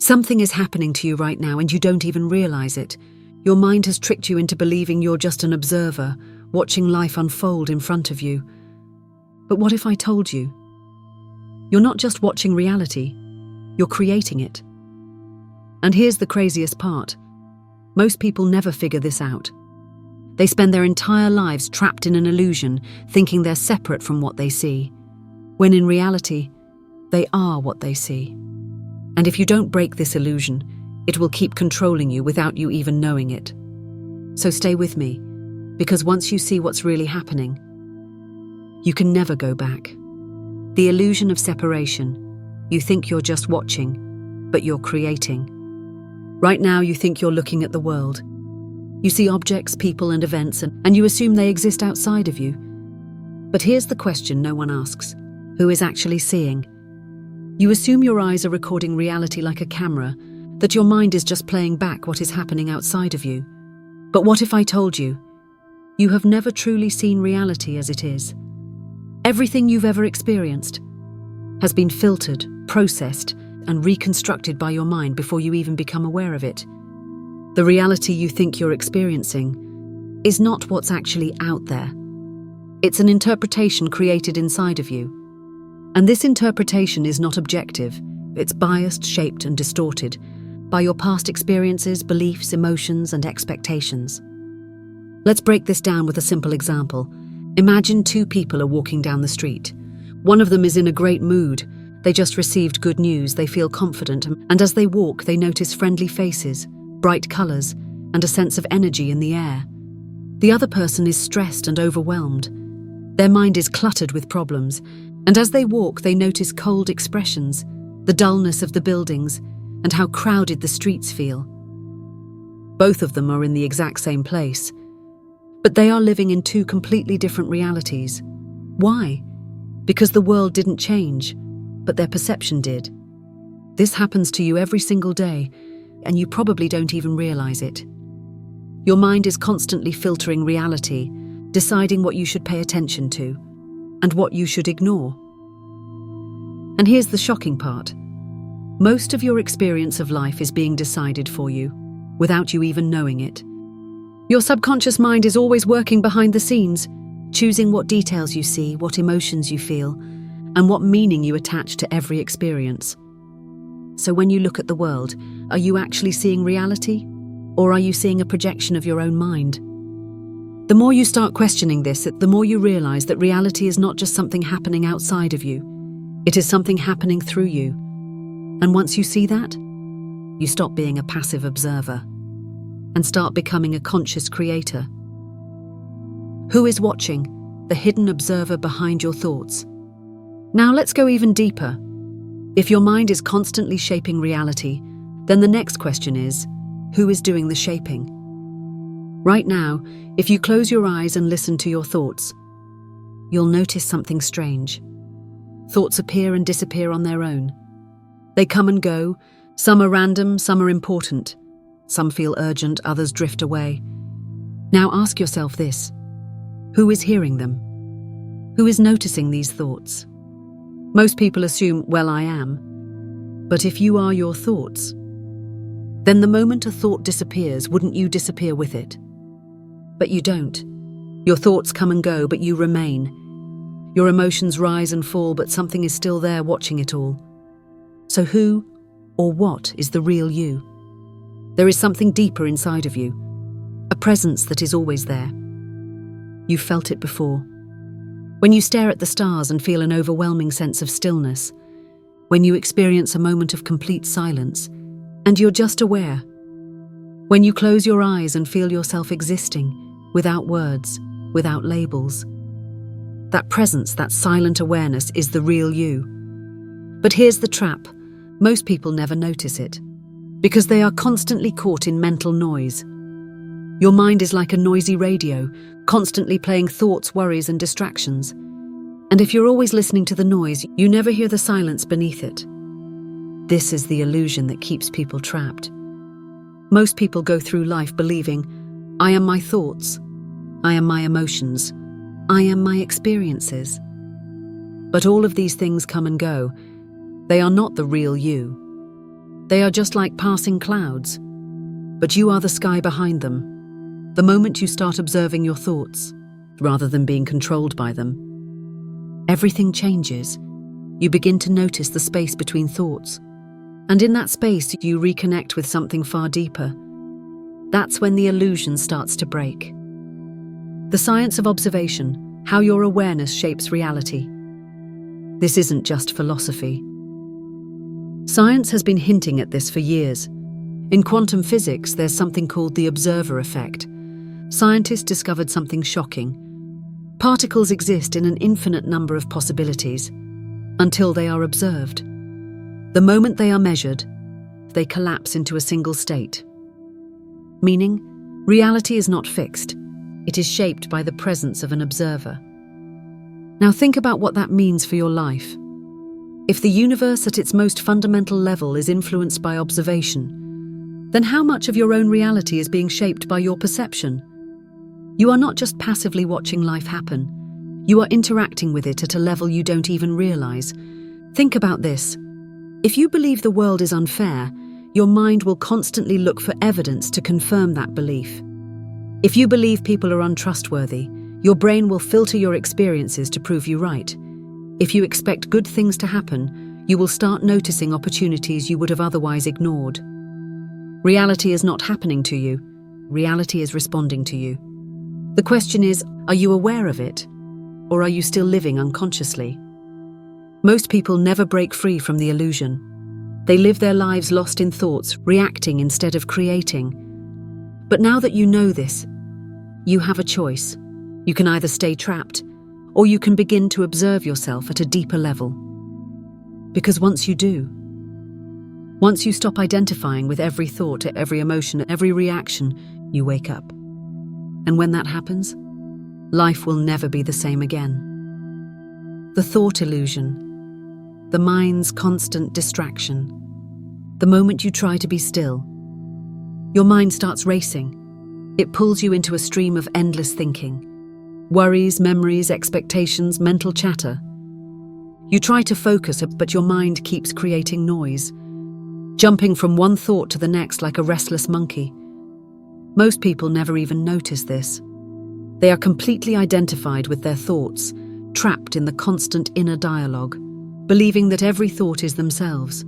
Something is happening to you right now and you don't even realize it. Your mind has tricked you into believing you're just an observer, watching life unfold in front of you. But what if I told you? You're not just watching reality, you're creating it. And here's the craziest part. Most people never figure this out. They spend their entire lives trapped in an illusion, thinking they're separate from what they see, when in reality, they are what they see. And if you don't break this illusion, it will keep controlling you without you even knowing it. So stay with me, because once you see what's really happening, you can never go back. The illusion of separation. You think you're just watching, but you're creating. Right now you think you're looking at the world. You see objects, people and events, and you assume they exist outside of you. But here's the question no one asks. Who is actually seeing? You assume your eyes are recording reality like a camera, that your mind is just playing back what is happening outside of you. But what if I told you? You have never truly seen reality as it is. Everything you've ever experienced has been filtered, processed, and reconstructed by your mind before you even become aware of it. The reality you think you're experiencing is not what's actually out there. It's an interpretation created inside of you. And this interpretation is not objective. It's biased, shaped, and distorted by your past experiences, beliefs, emotions, and expectations. Let's break this down with a simple example. Imagine two people are walking down the street. One of them is in a great mood. They just received good news, they feel confident, and as they walk, they notice friendly faces, bright colors, and a sense of energy in the air. The other person is stressed and overwhelmed. Their mind is cluttered with problems, and as they walk, they notice cold expressions, the dullness of the buildings, and how crowded the streets feel. Both of them are in the exact same place, but they are living in two completely different realities. Why? Because the world didn't change, but their perception did. This happens to you every single day, and you probably don't even realize it. Your mind is constantly filtering reality, deciding what you should pay attention to, and what you should ignore. And here's the shocking part. Most of your experience of life is being decided for you, without you even knowing it. Your subconscious mind is always working behind the scenes, choosing what details you see, what emotions you feel, and what meaning you attach to every experience. So when you look at the world, are you actually seeing reality? Or are you seeing a projection of your own mind? The more you start questioning this, the more you realize that reality is not just something happening outside of you. It is something happening through you. And once you see that, you stop being a passive observer and start becoming a conscious creator. Who is watching? The hidden observer behind your thoughts. Now let's go even deeper. If your mind is constantly shaping reality, then the next question is, who is doing the shaping? Right now, if you close your eyes and listen to your thoughts, you'll notice something strange. Thoughts appear and disappear on their own. They come and go. Some are random, some are important. Some feel urgent, others drift away. Now ask yourself this. Who is hearing them? Who is noticing these thoughts? Most people assume, well, I am. But if you are your thoughts, then the moment a thought disappears, wouldn't you disappear with it? But you don't. Your thoughts come and go, but you remain. Your emotions rise and fall, but something is still there watching it all. So who or what is the real you? There is something deeper inside of you, a presence that is always there. You've felt it before. When you stare at the stars and feel an overwhelming sense of stillness, when you experience a moment of complete silence, and you're just aware. When you close your eyes and feel yourself existing, without words, without labels. That presence, that silent awareness is the real you. But here's the trap. Most people never notice it, because they are constantly caught in mental noise. Your mind is like a noisy radio, constantly playing thoughts, worries, and distractions. And if you're always listening to the noise, you never hear the silence beneath it. This is the illusion that keeps people trapped. Most people go through life believing, I am my thoughts, I am my emotions, I am my experiences. But all of these things come and go. They are not the real you. They are just like passing clouds, but you are the sky behind them. The moment you start observing your thoughts, rather than being controlled by them, everything changes. You begin to notice the space between thoughts. And in that space, you reconnect with something far deeper. That's when the illusion starts to break. The science of observation, how your awareness shapes reality. This isn't just philosophy. Science has been hinting at this for years. In quantum physics, there's something called the observer effect. Scientists discovered something shocking. Particles exist in an infinite number of possibilities until they are observed. The moment they are measured, they collapse into a single state. Meaning, reality is not fixed. It is shaped by the presence of an observer. Now think about what that means for your life. If the universe at its most fundamental level is influenced by observation, then how much of your own reality is being shaped by your perception? You are not just passively watching life happen. You are interacting with it at a level you don't even realize. Think about this. If you believe the world is unfair, your mind will constantly look for evidence to confirm that belief. If you believe people are untrustworthy, your brain will filter your experiences to prove you right. If you expect good things to happen, you will start noticing opportunities you would have otherwise ignored. Reality is not happening to you. Reality is responding to you. The question is, are you aware of it? Or are you still living unconsciously? Most people never break free from the illusion. They live their lives lost in thoughts, reacting instead of creating. But now that you know this, you have a choice. You can either stay trapped, or you can begin to observe yourself at a deeper level. Because once you do, once you stop identifying with every thought, every emotion, every reaction, you wake up. And when that happens, life will never be the same again. The thought illusion, the mind's constant distraction. The moment you try to be still, your mind starts racing. It pulls you into a stream of endless thinking. Worries, memories, expectations, mental chatter. You try to focus, but your mind keeps creating noise, jumping from one thought to the next like a restless monkey. Most people never even notice this. They are completely identified with their thoughts, trapped in the constant inner dialogue, believing that every thought is themselves.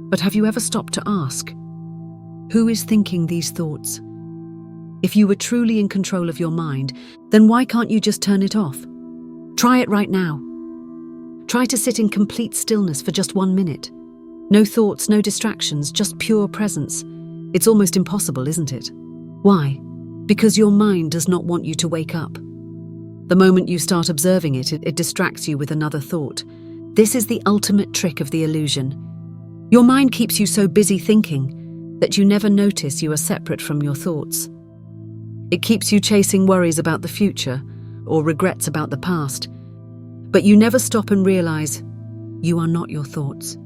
But have you ever stopped to ask, who is thinking these thoughts? If you were truly in control of your mind, then why can't you just turn it off? Try it right now. Try to sit in complete stillness for just 1 minute. No thoughts, no distractions, just pure presence. It's almost impossible, isn't it? Why? Because your mind does not want you to wake up. The moment you start observing it, it distracts you with another thought. This is the ultimate trick of the illusion. Your mind keeps you so busy thinking that you never notice you are separate from your thoughts. It keeps you chasing worries about the future or regrets about the past. But you never stop and realize you are not your thoughts.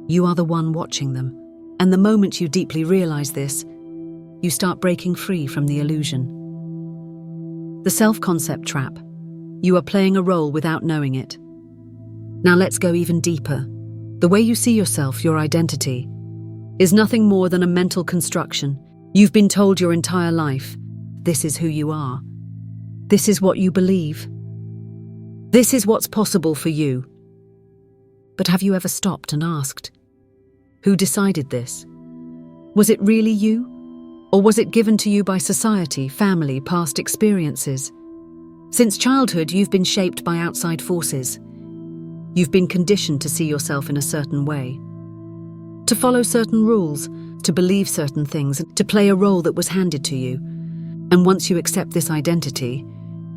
You are the one watching them. And the moment you deeply realize this, you start breaking free from the illusion. The self-concept trap. You are playing a role without knowing it. Now let's go even deeper. The way you see yourself, your identity, is nothing more than a mental construction. You've been told your entire life, this is who you are. This is what you believe. This is what's possible for you. But have you ever stopped and asked, who decided this? Was it really you? Or was it given to you by society, family, past experiences? Since childhood, you've been shaped by outside forces. You've been conditioned to see yourself in a certain way, to follow certain rules, to believe certain things, to play a role that was handed to you. And once you accept this identity,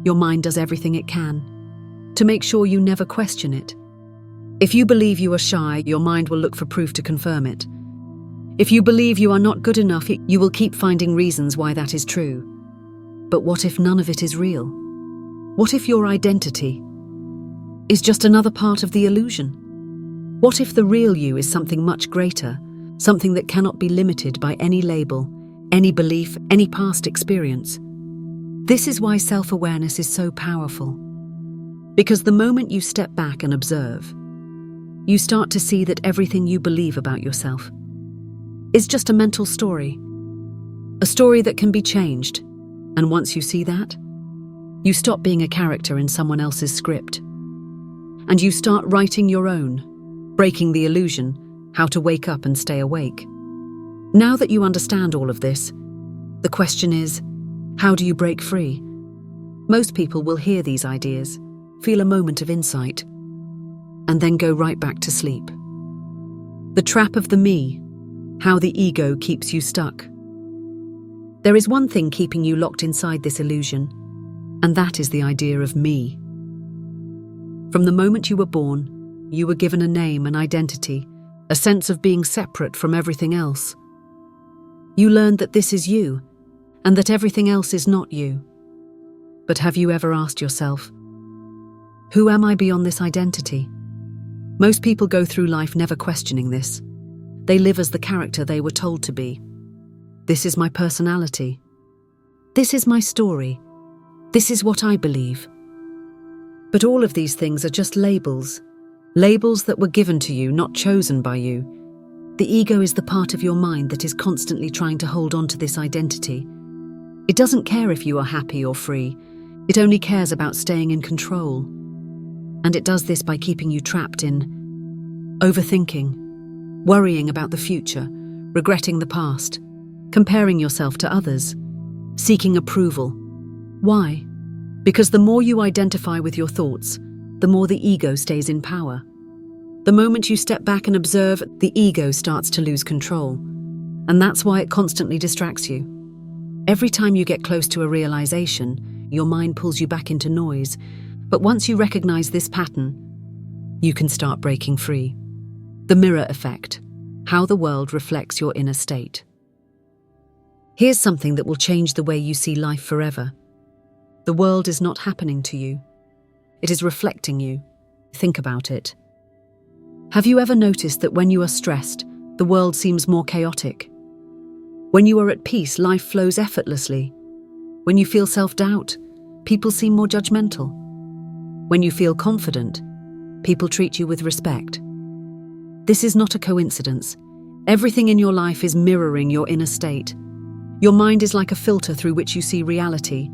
your mind does everything it can to make sure you never question it. If you believe you are shy, your mind will look for proof to confirm it. If you believe you are not good enough, you will keep finding reasons why that is true. But what if none of it is real? What if your identity is just another part of the illusion? What if the real you is something much greater, something that cannot be limited by any label, any belief, any past experience? This is why self-awareness is so powerful. Because the moment you step back and observe, you start to see that everything you believe about yourself, is just a mental story. A story that can be changed. And once you see that, you stop being a character in someone else's script. And you start writing your own, breaking the illusion, how to wake up and stay awake. Now that you understand all of this, the question is, how do you break free? Most people will hear these ideas, feel a moment of insight, and then go right back to sleep. The trap of the me, how the ego keeps you stuck. There is one thing keeping you locked inside this illusion, and that is the idea of me. From the moment you were born, you were given a name, an identity, a sense of being separate from everything else. You learned that this is you, and that everything else is not you. But have you ever asked yourself, who am I beyond this identity? Most people go through life never questioning this. They live as the character they were told to be. This is my personality. This is my story. This is what I believe. But all of these things are just labels. Labels that were given to you, not chosen by you. The ego is the part of your mind that is constantly trying to hold on to this identity. It doesn't care if you are happy or free. It only cares about staying in control. And it does this by keeping you trapped in overthinking, worrying about the future, regretting the past, comparing yourself to others, seeking approval. Why? Because the more you identify with your thoughts, the more the ego stays in power. The moment you step back and observe, the ego starts to lose control. And that's why it constantly distracts you. Every time you get close to a realization, your mind pulls you back into noise. But once you recognize this pattern, you can start breaking free. The mirror effect, how the world reflects your inner state. Here's something that will change the way you see life forever. The world is not happening to you. It is reflecting you. Think about it. Have you ever noticed that when you are stressed, the world seems more chaotic? When you are at peace, life flows effortlessly. When you feel self-doubt, people seem more judgmental. When you feel confident, people treat you with respect. This is not a coincidence. Everything in your life is mirroring your inner state. Your mind is like a filter through which you see reality.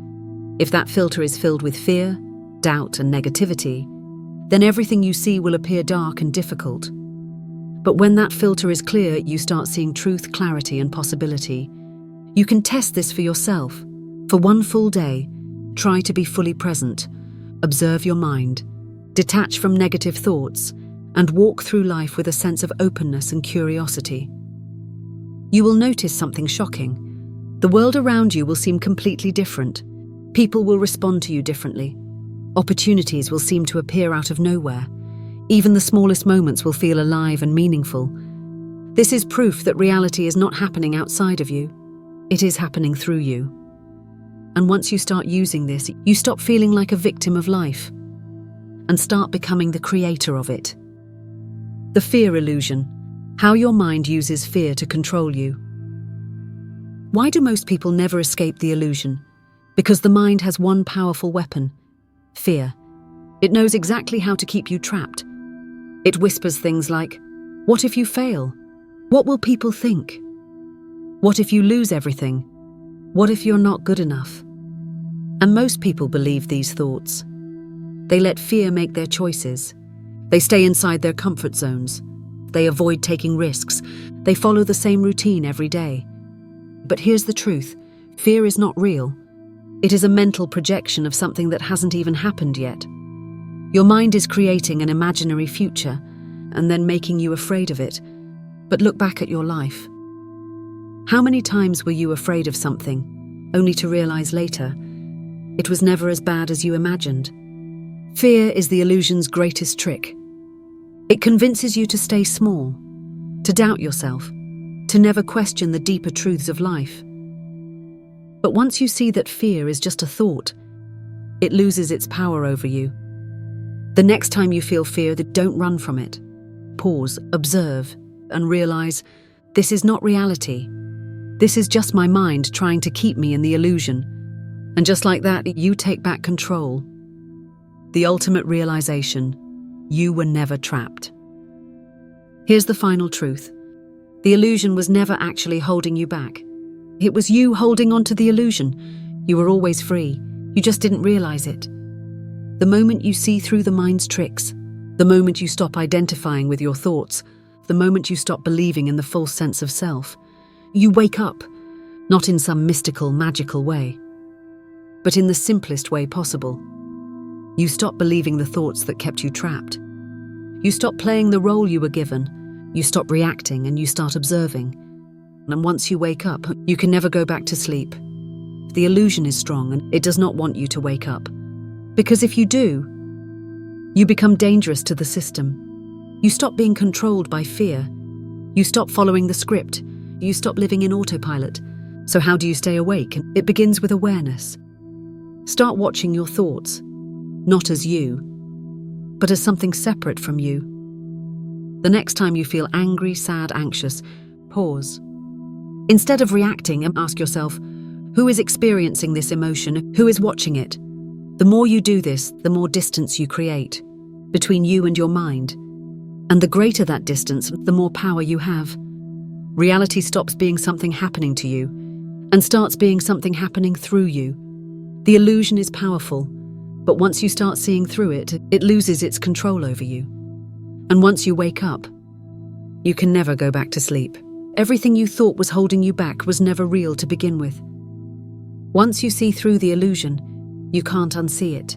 If that filter is filled with fear, doubt, and negativity, then everything you see will appear dark and difficult. But when that filter is clear, you start seeing truth, clarity, and possibility. You can test this for yourself. For one full day, try to be fully present. Observe your mind, detach from negative thoughts, and walk through life with a sense of openness and curiosity. You will notice something shocking. The world around you will seem completely different. People will respond to you differently. Opportunities will seem to appear out of nowhere. Even the smallest moments will feel alive and meaningful. This is proof that reality is not happening outside of you. It is happening through you. And once you start using this, you stop feeling like a victim of life and start becoming the creator of it. The fear illusion, how your mind uses fear to control you. Why do most people never escape the illusion? Because the mind has one powerful weapon: fear. It knows exactly how to keep you trapped. It whispers things like, what if you fail? What will people think? What if you lose everything? What if you're not good enough? And most people believe these thoughts. They let fear make their choices. They stay inside their comfort zones. They avoid taking risks. They follow the same routine every day. But here's the truth. Fear is not real. It is a mental projection of something that hasn't even happened yet. Your mind is creating an imaginary future and then making you afraid of it. But look back at your life. How many times were you afraid of something, only to realize later it was never as bad as you imagined? Fear is the illusion's greatest trick. It convinces you to stay small, to doubt yourself, to never question the deeper truths of life. But once you see that fear is just a thought, it loses its power over you. The next time you feel fear, don't run from it. Pause, observe, and realize this is not reality. This is just my mind trying to keep me in the illusion. And just like that, you take back control. The ultimate realization: you were never trapped. Here's the final truth. The illusion was never actually holding you back. It was you holding on to the illusion. You were always free. You just didn't realize it. The moment you see through the mind's tricks, the moment you stop identifying with your thoughts, the moment you stop believing in the false sense of self, you wake up, not in some mystical, magical way, but in the simplest way possible. You stop believing the thoughts that kept you trapped. You stop playing the role you were given. You stop reacting and you start observing. And once you wake up, you can never go back to sleep. The illusion is strong and it does not want you to wake up. Because if you do, you become dangerous to the system. You stop being controlled by fear. You stop following the script. You stop living in autopilot. So how do you stay awake? It begins with awareness. Start watching your thoughts, not as you, but as something separate from you. The next time you feel angry, sad, anxious, pause. Instead of reacting, ask yourself, who is experiencing this emotion? Who is watching it? The more you do this, the more distance you create between you and your mind. And the greater that distance, the more power you have. Reality stops being something happening to you and starts being something happening through you. The illusion is powerful, but once you start seeing through it, it loses its control over you. And once you wake up, you can never go back to sleep. Everything you thought was holding you back was never real to begin with. Once you see through the illusion, you can't unsee it.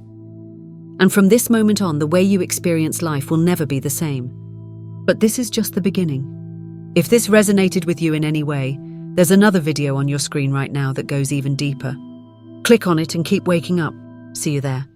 And from this moment on, the way you experience life will never be the same. But this is just the beginning. If this resonated with you in any way, there's another video on your screen right now that goes even deeper. Click on it and keep waking up. See you there.